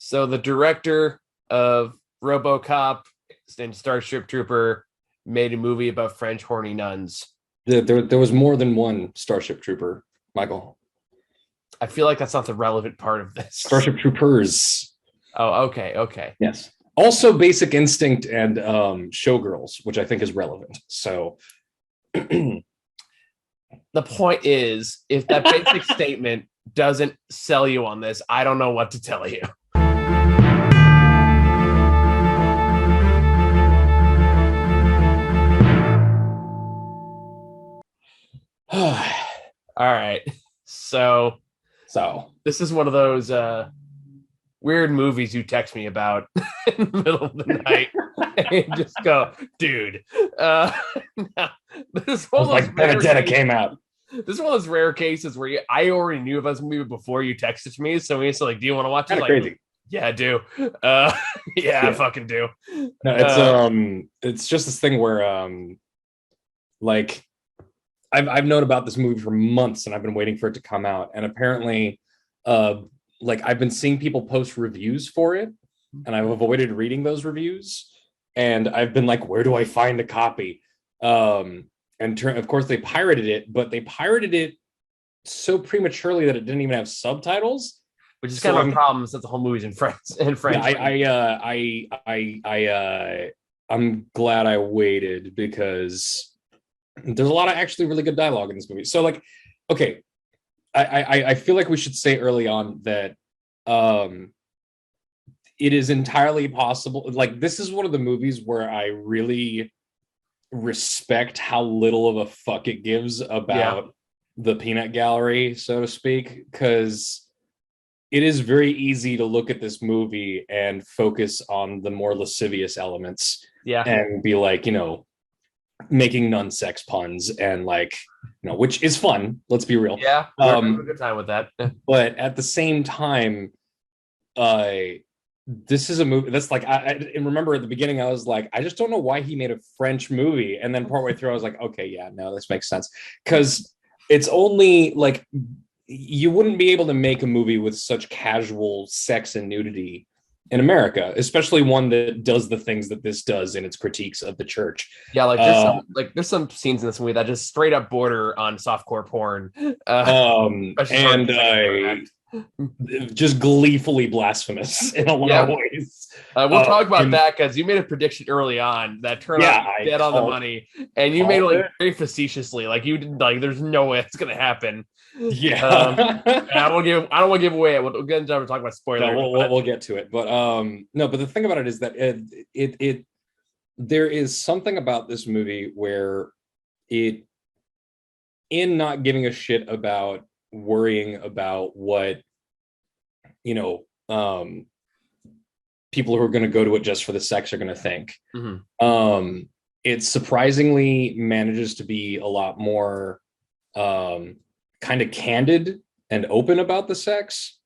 So the director of RoboCop and Starship Trooper made a movie about French horny nuns. There was more than one Starship Trooper, Michael. I feel like that's not the relevant part of this. Starship Troopers. Oh, okay. Yes. Also Basic Instinct and Showgirls, which I think is relevant. So The point is, if that basic statement doesn't sell you on this, I don't know what to tell you. All right. So this is one of those weird movies you text me about in the middle of the night and just go, dude. This is one of those like Benedetta came out. This is one of those rare cases where I already knew about this movie before you texted me. So we used to like, do you want to watch it? Kind of like, crazy. Yeah, I do. I fucking do. No, it's just this thing where like I've known about this movie for months and I've been waiting for it to come out. And apparently, like I've been seeing people post reviews for it, and I've avoided reading those reviews. And I've been like, where do I find a copy? Of course, they pirated it, but they pirated it so prematurely that it didn't even have subtitles. Which is kind of a problem since the whole movie's in French. I'm glad I waited because there's a lot of actually really good dialogue in this movie. So like, okay, I feel like we should say early on that it is entirely possible. Like, this is one of the movies where I really respect how little of a fuck it gives about the peanut gallery, so to speak, because it is very easy to look at this movie and focus on the more lascivious elements and be like, making nun sex puns and like, which is fun. Let's be real. Yeah, we're having a good time with that. But at the same time, this is a movie that's like, and remember at the beginning, I was like, I just don't know why he made a French movie. And then partway through, I was like, okay, yeah, no, this makes sense. Because it's only like, you wouldn't be able to make a movie with such casual sex and nudity in America, especially one that does the things that this does in its critiques of the church. Yeah, there's some scenes in this movie that just straight up border on softcore porn. Just gleefully blasphemous in a lot of ways. We'll talk about that because you made a prediction early on that turned out dead on the money, and you made it like very facetiously, like you didn't like. There's no way it's gonna happen. Yeah, I don't want to give away it. We'll get into talk about spoilers. No, we'll get to it, but no. But the thing about it is that it there is something about this movie where it, in not giving a shit about worrying about what people who are going to go to it just for the sex are going to think. It surprisingly manages to be a lot more kind of candid and open about the sex.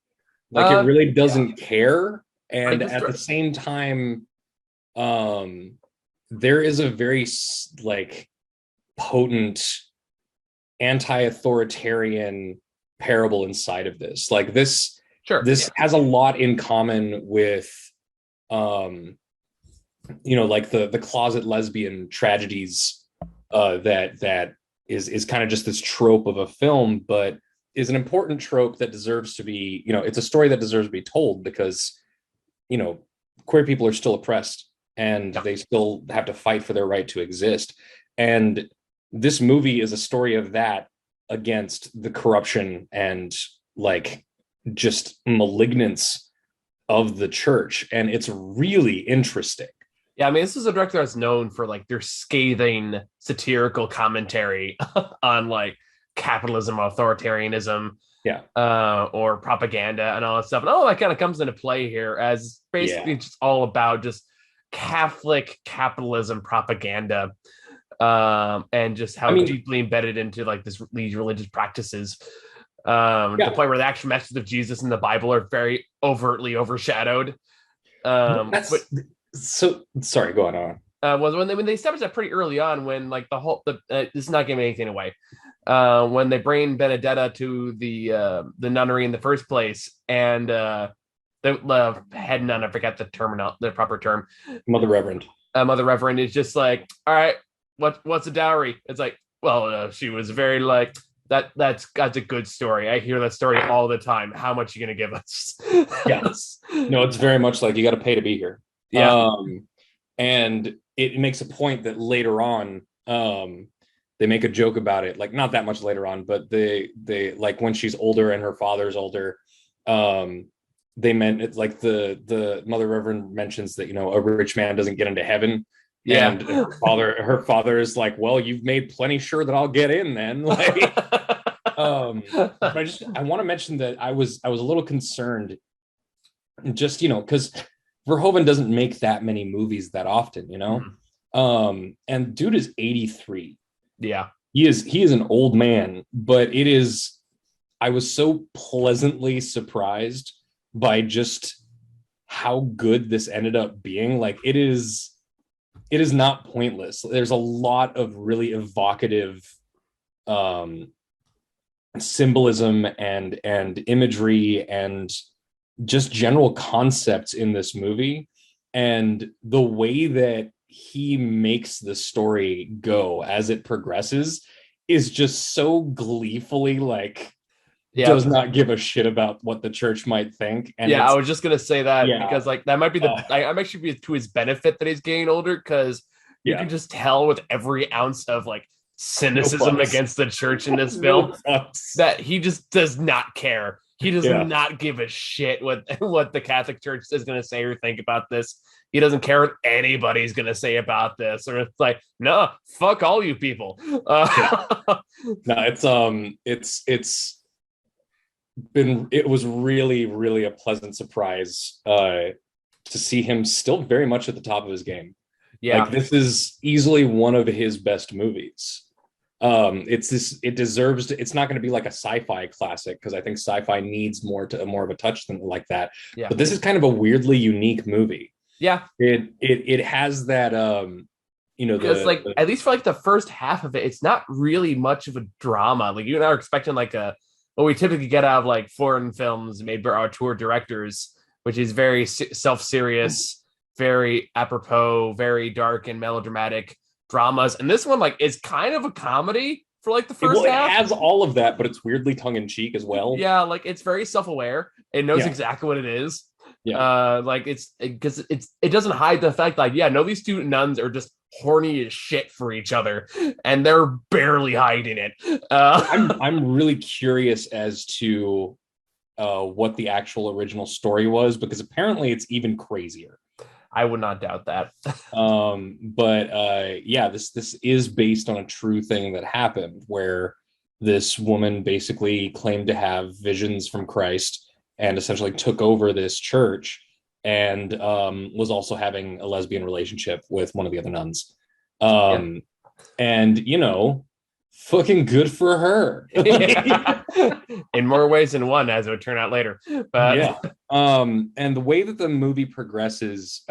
Like it really doesn't care, and at the same time there is a very like potent anti-authoritarian parable inside of this. Like this has a lot in common with like the closet lesbian tragedies that is kind of just this trope of a film, but is an important trope that deserves to be, it's a story that deserves to be told because queer people are still oppressed and they still have to fight for their right to exist. And this movie is a story of that against the corruption and like just malignance of the church. And it's really interesting. Yeah, I mean, this is a director that's known for like their scathing satirical commentary on like capitalism, authoritarianism, or propaganda and all that stuff. And all that kind of comes into play here as basically just all about just Catholic capitalism propaganda. And just how deeply embedded into like these religious practices, the point where the actual messages of Jesus in the Bible are very overtly overshadowed. So sorry, go on. Was when they established that pretty early on, when like this is not giving anything away. When they bring Benedetta to the nunnery in the first place, and the head nun, I forget the proper term. Mother Reverend. Mother Reverend is just like, all right, what's a dowry? It's like, well, she was very like that's a good story. I hear that story all the time. How much are you gonna give us? Yes. No, it's very much like you got to pay to be here. Yeah. And it makes a point that later on, they make a joke about it, like not that much later on, but they like when she's older and her father's older, they meant it's like the Mother Reverend mentions that, a rich man doesn't get into heaven. Yeah. And her father is like, well, you've made plenty sure that I'll get in then. Like, I want to mention that I was a little concerned, just, because Verhoeven doesn't make that many movies that often, and dude is 83. Yeah. He is an old man, but I was so pleasantly surprised by just how good this ended up being. Like, it is not pointless. There's a lot of really evocative symbolism and imagery and just general concepts in this movie, and the way that he makes the story go as it progresses is just so gleefully like does not give a shit about what the church might think. And I was just gonna say that because like that might be I'm actually to his benefit that he's getting older, because you can just tell with every ounce of like cynicism against the church in this film that he just does not care. He does not give a shit what the Catholic Church is going to say or think about this. He doesn't care what anybody's going to say about this. Or it's like, no, fuck all you people. No, it was really, really a pleasant surprise to see him still very much at the top of his game. Yeah, like this is easily one of his best movies. It deserves to, it's not going to be like a sci-fi classic, because I think sci-fi needs more of a touch than like that. Yeah. But this is kind of a weirdly unique movie. Yeah. It has that because at least for like the first half of it, it's not really much of a drama. Like you and I are expecting like what we typically get out of like foreign films made by auteur directors, which is very self-serious, very apropos, very dark and melodramatic dramas. And this one like is kind of a comedy for like the first half. It has all of that, but it's weirdly tongue-in-cheek as well. Yeah, like it's very self-aware. It knows exactly what it is. Yeah. Like it's because it doesn't hide the fact like, these two nuns are just horny as shit for each other, and they're barely hiding it. I'm really curious as to what the actual original story was, because apparently it's even crazier. I would not doubt that. This is based on a true thing that happened, where this woman basically claimed to have visions from Christ and essentially took over this church, and was also having a lesbian relationship with one of the other nuns. And fucking good for her. In more ways than one, as it would turn out later. But and the way that the movie progresses,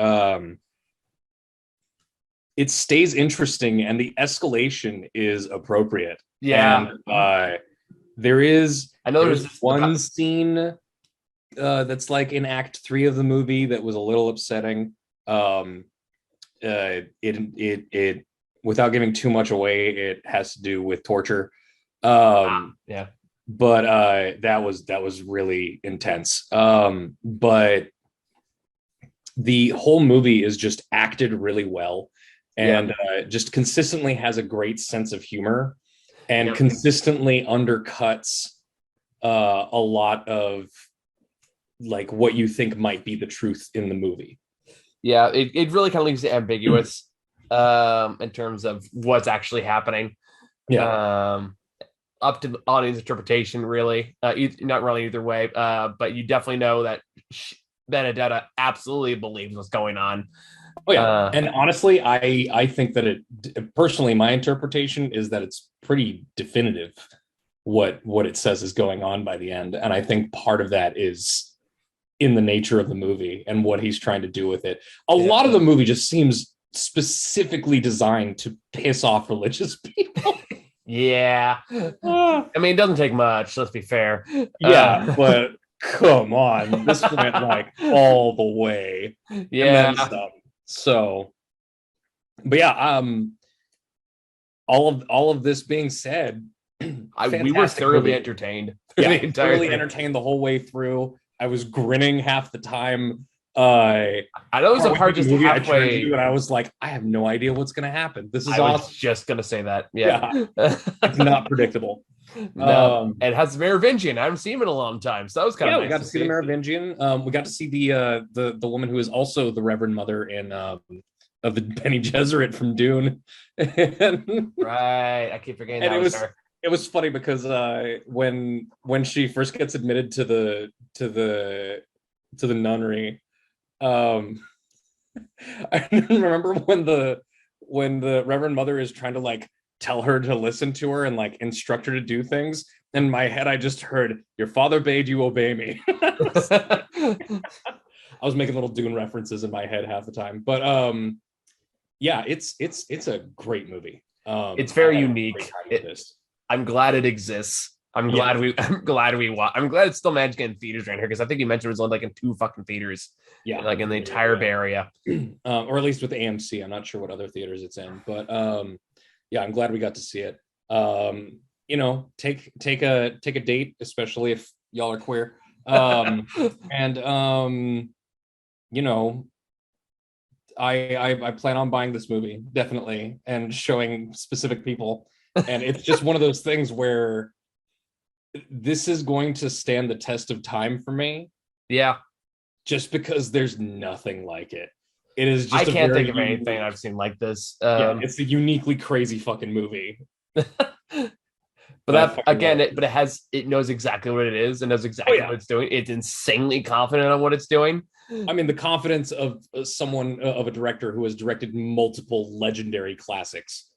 it stays interesting, and the escalation is appropriate. And there's one scene that's like in Act 3 of the movie that was a little upsetting. It without giving too much away, it has to do with torture. But that was really intense. But the whole movie is just acted really well, and just consistently has a great sense of humor, and consistently undercuts a lot of like what you think might be the truth in the movie. Yeah, it really kind of leaves it ambiguous in terms of what's actually happening. Up to the audience interpretation, really. Not really either way, but you definitely know that Benedetta absolutely believes what's going on. And honestly, I think that personally, my interpretation is that it's pretty definitive what it says is going on by the end, and I think part of that is in the nature of the movie and what he's trying to do with it. A lot of the movie just seems specifically designed to piss off religious people. I mean, it doesn't take much, let's be fair. But come on, this went like all the way. Yeah. And then some. So, but yeah, all of this being said, we were thoroughly entertained. Thoroughly entertained the whole way through. I was grinning half the time. I know it was a part just movie halfway, and I was like, I have no idea what's going to happen. This is awesome. I was just going to say that. Yeah. It's not predictable. No, it has Merovingian. I haven't seen him in a long time, so that was kind of nice. We got to see the Merovingian. We got to see the woman who is also the Reverend Mother in of the Bene Gesserit from Dune. Right, I keep forgetting that was her. It was funny because when she first gets admitted to the nunnery, I remember when the Reverend Mother is trying to like tell her to listen to her and like instruct her to do things. In my head, I just heard, "Your father bade you obey me." I was making little Dune references in my head half the time, but yeah, it's a great movie. It's very unique. I'm glad it exists. I'm glad it's still managed to get in theaters around here, because I think you mentioned it was only like in 2 fucking theaters. Yeah, like in the entire Bay Area, or at least with AMC. I'm not sure what other theaters it's in, but yeah, I'm glad we got to see it. You know, take a date, especially if y'all are queer, and you know, I plan on buying this movie definitely and showing specific people, and it's just one of those things where this is going to stand the test of time for me. Yeah, just because there's nothing like it. It is just I can't think of anything I've seen like this. It's a uniquely crazy fucking movie. But it knows exactly what it is and knows exactly what it's doing. It's insanely confident on what it's doing. I mean, the confidence of someone, of a director who has directed multiple legendary classics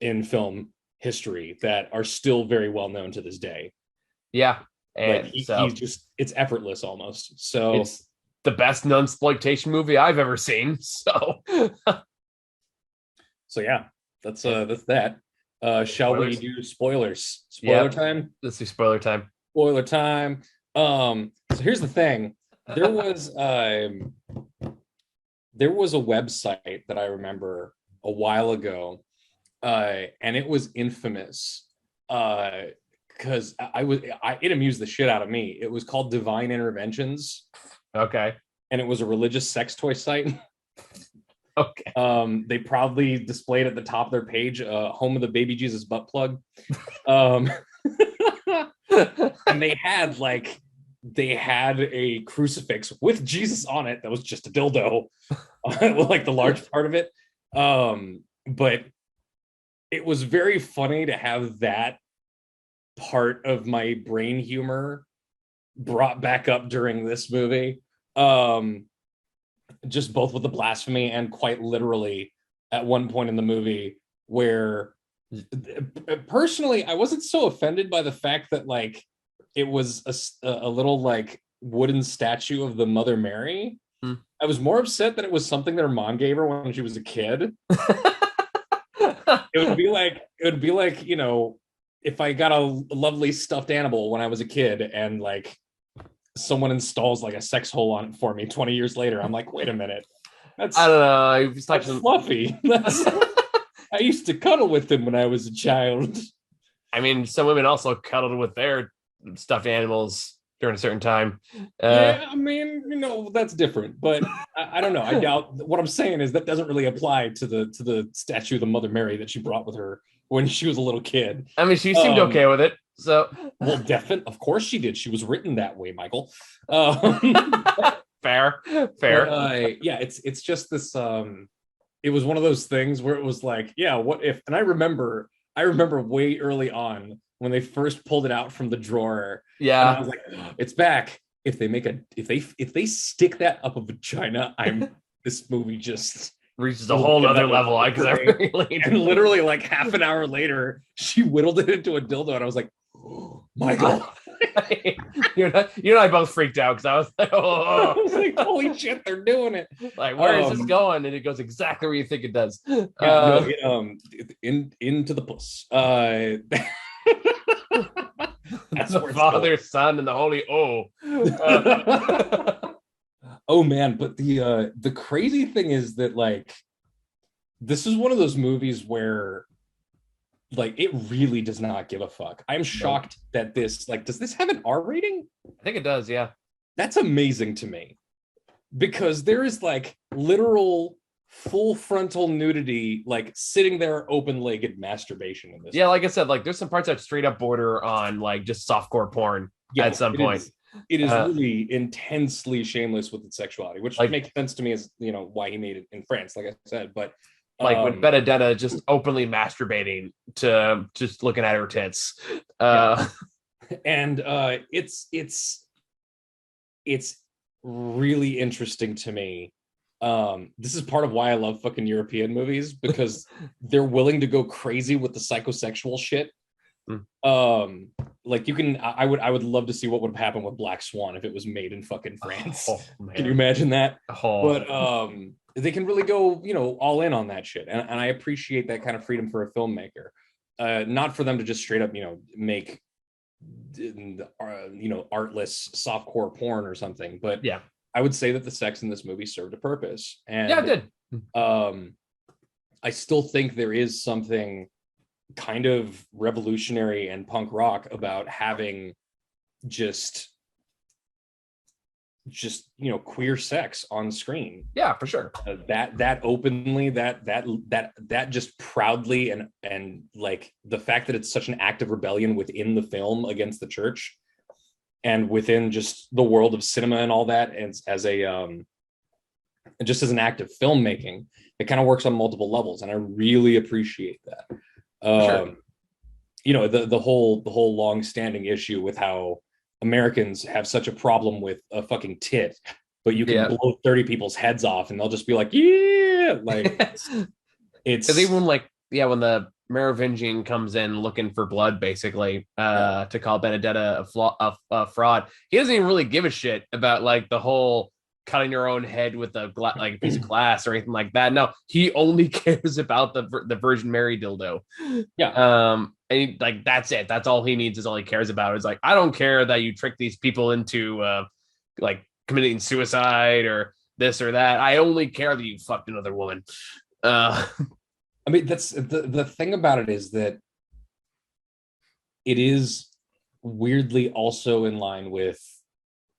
in film history that are still very well known to this day. Yeah. And like he's just, it's effortless almost. So it's the best nunsploitation movie I've ever seen. So yeah, that's that. Shall we do spoilers? Spoiler time? Let's do spoiler time. Spoiler time. So here's the thing. There was a website that I remember a while ago, and it was infamous because it amused the shit out of me. It was called Divine Interventions. Okay. And it was a religious sex toy site. Okay. They proudly displayed at the top of their page, home of the baby Jesus butt plug. And they had a crucifix with Jesus on it that was just a dildo, like the large part of it. But it was very funny to have that part of my brain humor brought back up during this movie. Just both with the blasphemy and quite literally at one point in the movie where personally I wasn't so offended by the fact that like it was a little like wooden statue of the Mother Mary. I was more upset that it was something that her mom gave her when she was a kid. It would be like, you know, if I got a lovely stuffed animal when I was a kid and like someone installs like a sex hole on it for me 20 years later, I'm like, wait a minute, I don't know, that's fluffy. I used to cuddle with him when I was a child. I mean, some women also cuddled with their stuffed animals during a certain time. Yeah, I mean, you know, that's different, but I don't know. I doubt. What I'm saying is that doesn't really apply to the statue of the Mother Mary that she brought with her when she was a little kid. I mean, she seemed okay with it. So, well, definitely, of course she did. She was written that way, Michael. Fair. Yeah, it's just this. It was one of those things where it was like, yeah, what if? And I remember way early on when they first pulled it out from the drawer. Yeah, and I was like, oh, it's back. If they stick that up a vagina, this movie just reaches a whole other level. And literally like half an hour later, she whittled it into a dildo, and I was like, oh, Michael. you and I both freaked out because I was like, oh. I was like, holy shit, they're doing it. Like, where is this going? And it goes exactly where you think it does. Into the puss. That's the Father, Son, and the Holy Oh man, but the crazy thing is that like this is one of those movies where like it really does not give a fuck. I'm shocked that this like does this have an R rating? I think it does, yeah. That's amazing to me. Because there is like literal full frontal nudity, like sitting there open-legged masturbation in this. Yeah, like I said, like there's some parts that straight up border on like just softcore porn at some point. It is really intensely shameless with its sexuality, which like, makes sense to me as you know why he made it in France, like I said. But like when Benedetta just openly masturbating to just looking at her tits. And it's really interesting to me. This is part of why I love fucking European movies, because they're willing to go crazy with the psychosexual shit. Like you can I would love to see what would happen with Black Swan if it was made in fucking France. Can you imagine that? But they can really go, you know, all in on that shit. And I appreciate that kind of freedom for a filmmaker. Not for them to just straight up, you know, make you know, artless softcore porn or something, but yeah, I would say that the sex in this movie served a purpose. And yeah, it did. I still think there is something kind of revolutionary and punk rock about having just you know queer sex on screen. Yeah, for sure. That openly, that just proudly, and like the fact that it's such an act of rebellion within the film against the church and within just the world of cinema and all that, and as a just as an act of filmmaking, it kind of works on multiple levels, and I really appreciate that. Sure. You know, the whole long-standing issue with how Americans have such a problem with a fucking tit, but you can blow 30 people's heads off and they'll just be like, yeah, like it's even like when the Merovingian comes in looking for blood, basically, to call Benedetta a fraud, he doesn't even really give a shit about like the whole cutting your own head with a like a piece of glass or anything like that. No, he only cares about the Virgin Mary dildo. Yeah. And like that's it. That's all he needs. Is all he cares about. It's like, I don't care that you trick these people into like committing suicide or this or that. I only care that you fucked another woman. I mean, that's the thing about it is that it is weirdly also in line with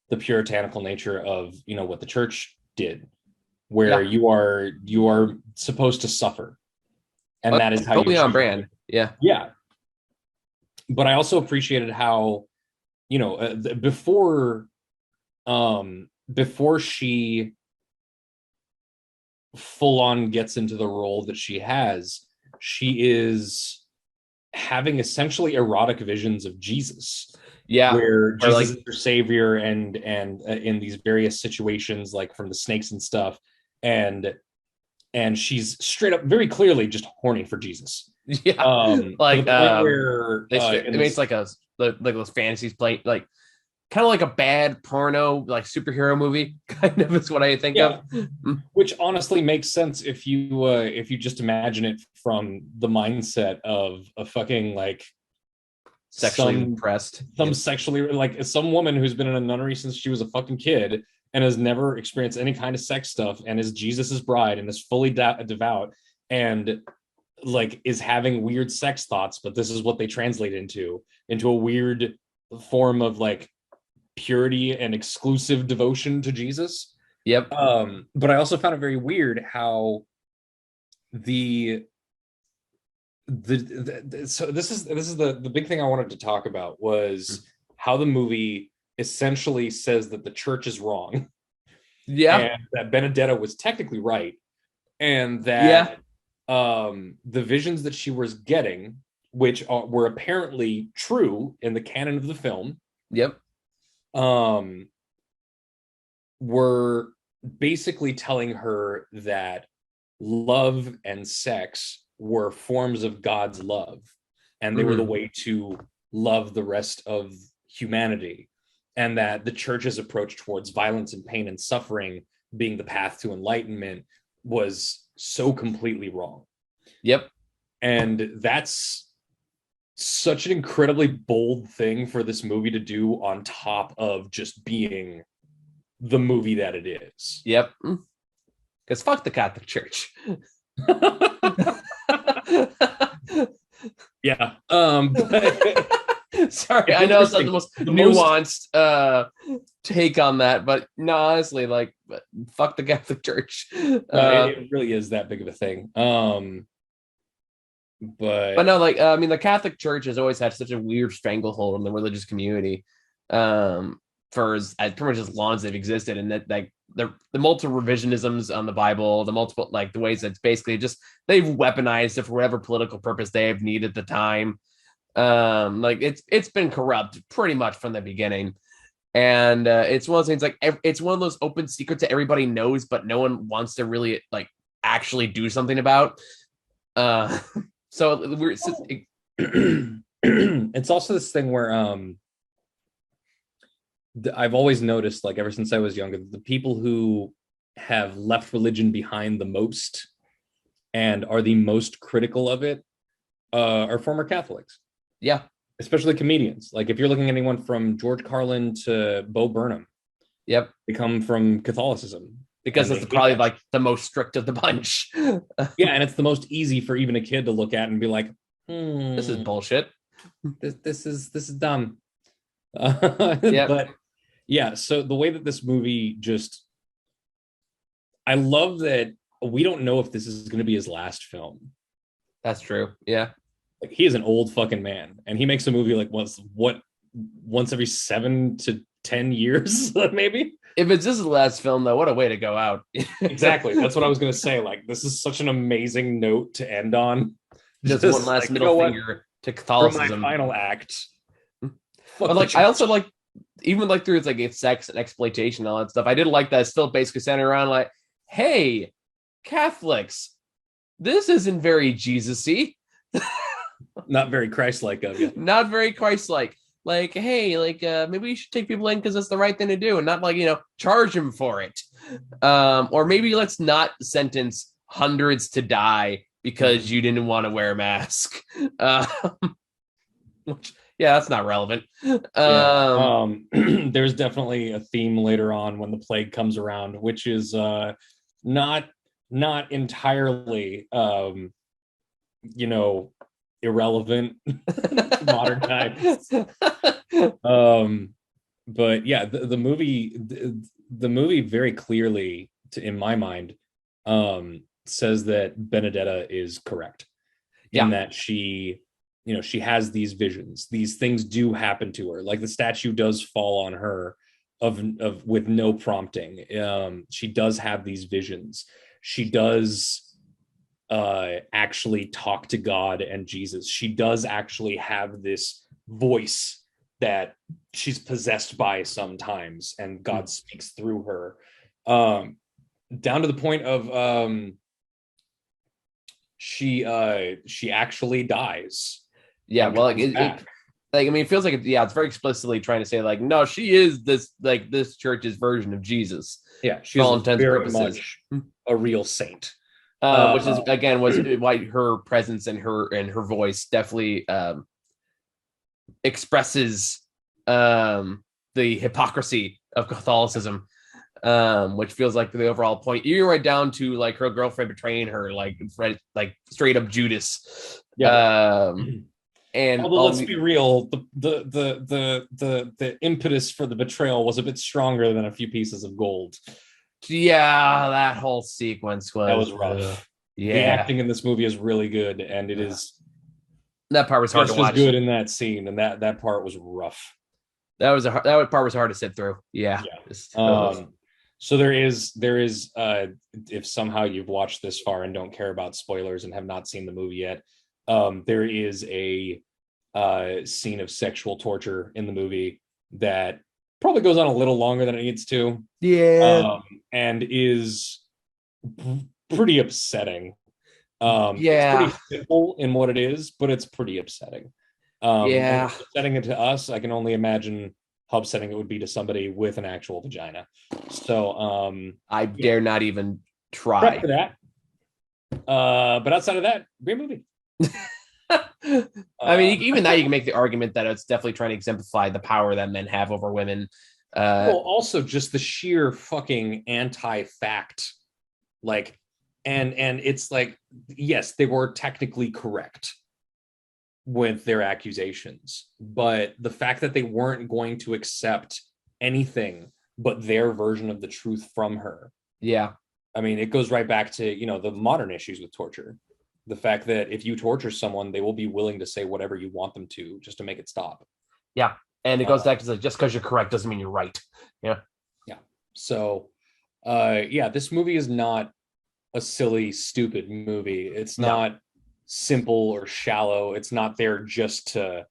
the puritanical nature of, you know, what the church did, where you are supposed to suffer, and that is how totally you on brand. Yeah. But I also appreciated how, you know, before she full on gets into the role that she has, she is having essentially erotic visions of Jesus. Where Jesus like, is her savior, and in these various situations, like from the snakes and stuff, and she's straight up, very clearly, just horny for Jesus. Yeah, like where it makes like those fantasies play, like kind of like a bad porno, like superhero movie, kind of is what I think of. Which honestly makes sense if you just imagine it from the mindset of a fucking like sexually impressed, sexually, like some woman who's been in a nunnery since she was a fucking kid and has never experienced any kind of sex stuff, and is Jesus's bride and is fully devout, and like is having weird sex thoughts, but this is what they translate into a weird form of like purity and exclusive devotion to Jesus. Yep. But I also found it very weird how so this is the big thing I wanted to talk about was how the movie essentially says that the church is wrong. Yeah. And that Benedetta was technically right. And that the visions that she was getting, which were apparently true in the canon of the film, were basically telling her that love and sex were forms of God's love, and they were the way to love the rest of humanity, and that the church's approach towards violence and pain and suffering being the path to enlightenment was so completely wrong. Yep. And that's such an incredibly bold thing for this movie to do on top of just being the movie that it is. Yep. Because fuck the Catholic Church. Yeah. Sorry, I know it's not the most nuanced take on that, but no, honestly, like, fuck the Catholic Church. It really is that big of a thing. But no, like, I mean, the Catholic Church has always had such a weird stranglehold on the religious community, for as pretty much as long as they've existed, and that, like, the multiple revisionisms on the Bible, the multiple, like, the ways that it's basically just they've weaponized it for whatever political purpose they have needed at the time. Like, it's been corrupt pretty much from the beginning, and it's one of those things, like, it's one of those open secrets that everybody knows, but no one wants to really, like, actually do something about. So it's also this thing where I've always noticed, like, ever since I was younger, the people who have left religion behind the most and are the most critical of it are former Catholics. Yeah. Especially comedians. Like, if you're looking at anyone from George Carlin to Bo Burnham, yep, they come from Catholicism. Because it's probably like the most strict of the bunch. Yeah, and it's the most easy for even a kid to look at and be like, this is bullshit. This is dumb. But yeah, so the way that this movie just, I love that we don't know if this is going to be his last film. That's true. Yeah. Like, he is an old fucking man, and he makes a movie like once every 7 to 10 years, maybe. If it's this last film, though, what a way to go out. Exactly. That's what I was going to say. Like, this is such an amazing note to end on. Just one last, like, middle finger to Catholicism. For my final act. But, like, I also, like, even, like, through its, like, its sex and exploitation and all that stuff, I did like that it's still basically centered around, like, hey, Catholics, this isn't very Jesus-y. Not very Christ-like of you. Not very Christ-like. Like, hey, like, maybe you should take people in because it's the right thing to do, and not, like, charge them for it. Or maybe let's not sentence hundreds to die because you didn't want to wear a mask. Which, yeah, that's not relevant. There's definitely a theme later on when the plague comes around, which is not entirely irrelevant to modern times. But yeah, the movie very clearly, in my mind, says that Benedetta is correct. Yeah. In that she has these visions. These things do happen to her. Like, the statue does fall on her of with no prompting. She does have these visions. She does actually talk to God and Jesus. She does actually have this voice that she's possessed by sometimes, and God speaks through her, down to the point of she actually dies. Yeah, well, it feels like it's very explicitly trying to say, like, no, she is this church's version of Jesus. Yeah, she's all intents and purposes much a real saint. Which is, again, was why her presence and her voice definitely expresses the hypocrisy of Catholicism, which feels like the overall point. You're right down to, like, her girlfriend betraying her, like straight up Judas. Yeah. And although, let's be real, the impetus for the betrayal was a bit stronger than a few pieces of gold. Yeah, that whole sequence was rough. Yeah, the acting in this movie is really good, and it is. That part was hard to watch. Good in that scene, and that part was rough. That part was hard to sit through. Yeah. So there is if somehow you've watched this far and don't care about spoilers and have not seen the movie yet, there is a scene of sexual torture in the movie that probably goes on a little longer than it needs to. Yeah. And is pretty upsetting. It's pretty simple in what it is, but it's pretty upsetting. Upsetting it to us, I can only imagine how upsetting it would be to somebody with an actual vagina. So I dare not even try for that. But outside of that, great movie. I mean, even now you can make the argument that it's definitely trying to exemplify the power that men have over women. Well, also just the sheer fucking anti-fact, like, and it's like, yes, they were technically correct with their accusations, but the fact that they weren't going to accept anything but their version of the truth from her. Yeah. I mean, it goes right back to, the modern issues with torture. The fact that if you torture someone, they will be willing to say whatever you want them to just to make it stop. Yeah. And it goes back to just because you're correct doesn't mean you're right. Yeah. Yeah. So, this movie is not a silly, stupid movie. It's not simple or shallow. It's not there just to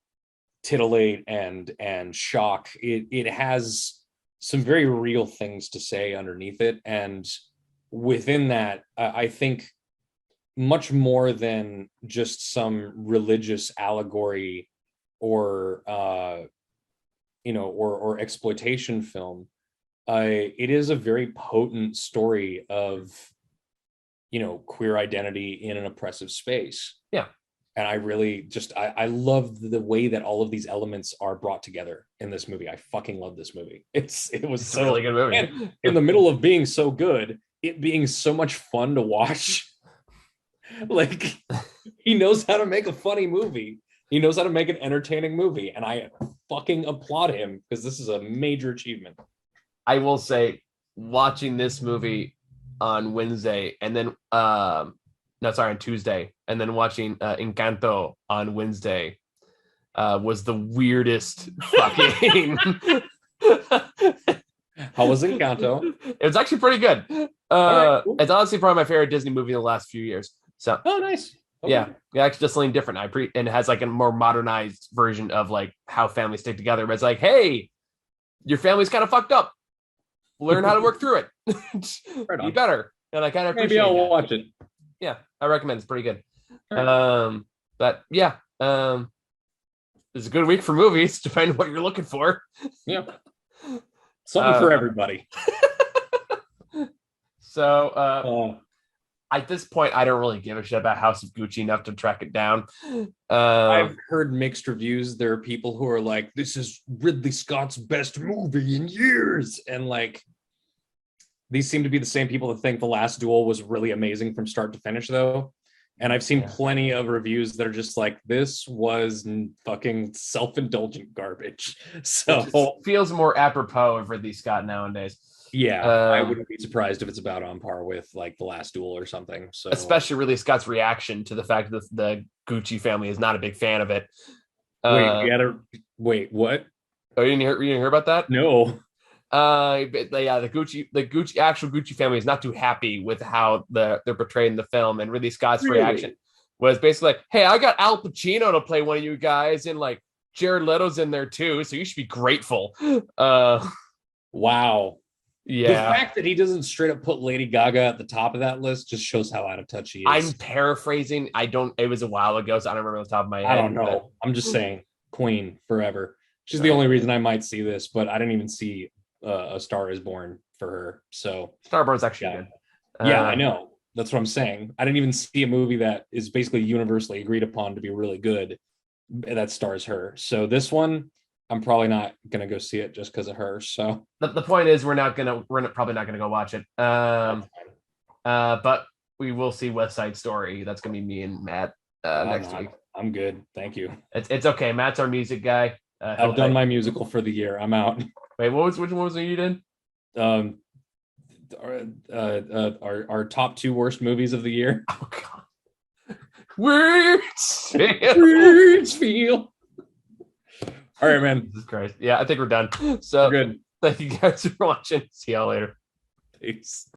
titillate and shock. It has some very real things to say underneath it. And within that, I think much more than just some religious allegory or or exploitation film, it is a very potent story of queer identity in an oppressive space. Yeah. And I really just I love the way that all of these elements are brought together in this movie. I fucking love this movie. It's so a really good movie. And in the middle of being so good, it being so much fun to watch. Like, he knows how to make a funny movie. He knows how to make an entertaining movie, and I fucking applaud him because this is a major achievement. I will say, watching this movie on Wednesday and then on Tuesday, and then watching Encanto on Wednesday was the weirdest fucking. How was Encanto? It was actually pretty good. Right, cool. It's honestly probably my favorite Disney movie in the last few years. So, nice. Okay. Yeah, actually just something different. And it has like a more modernized version of like how families stick together. But it's like, hey, your family's kind of fucked up. Learn how to work through it. Right, be better. And I kind of appreciate. Maybe I'll watch it. Yeah, I recommend. It's pretty good. Right. But yeah, it's a good week for movies, depending on what you're looking for. Yeah, something for everybody. So at this point, I don't really give a shit about House of Gucci enough to track it down. I've heard mixed reviews. There are people who are like, this is Ridley Scott's best movie in years. And like, these seem to be the same people that think The Last Duel was really amazing from start to finish, though. And I've seen plenty of reviews that are just like, this was fucking self-indulgent garbage. So it feels more apropos of Ridley Scott nowadays. Yeah, I wouldn't be surprised if it's about on par with like The Last Duel or something. So especially Ridley Scott's reaction to the fact that the Gucci family is not a big fan of it. Wait, what? Oh, you didn't hear about that? No. The actual Gucci family is not too happy with how they're portrayed in the film, and Ridley Scott's reaction was basically like, "Hey, I got Al Pacino to play one of you guys, and like Jared Leto's in there too, so you should be grateful." Wow. Yeah. The fact that he doesn't straight up put Lady Gaga at the top of that list just shows how out of touch he is. I'm paraphrasing. It was a while ago, so I don't remember the top of my head. I don't know. But I'm just saying, Queen forever. She's the only reason I might see this, but I didn't even see A Star Is Born for her. So Starborn's actually good. Yeah, I know. That's what I'm saying. I didn't even see a movie that is basically universally agreed upon to be really good that stars her. So this one, I'm probably not gonna go see it just because of her. So the point is, we're probably not gonna go watch it. But we will see West Side Story. That's gonna be me and Matt next week. I'm good, thank you. It's okay. Matt's our music guy. I've done my musical for the year. I'm out. Wait, which one was it you did? Our top 2 worst movies of the year. Oh god. Words feel. All right, man. Jesus Christ. Yeah, I think we're done. So we're good. Thank you guys for watching. See y'all later. Peace.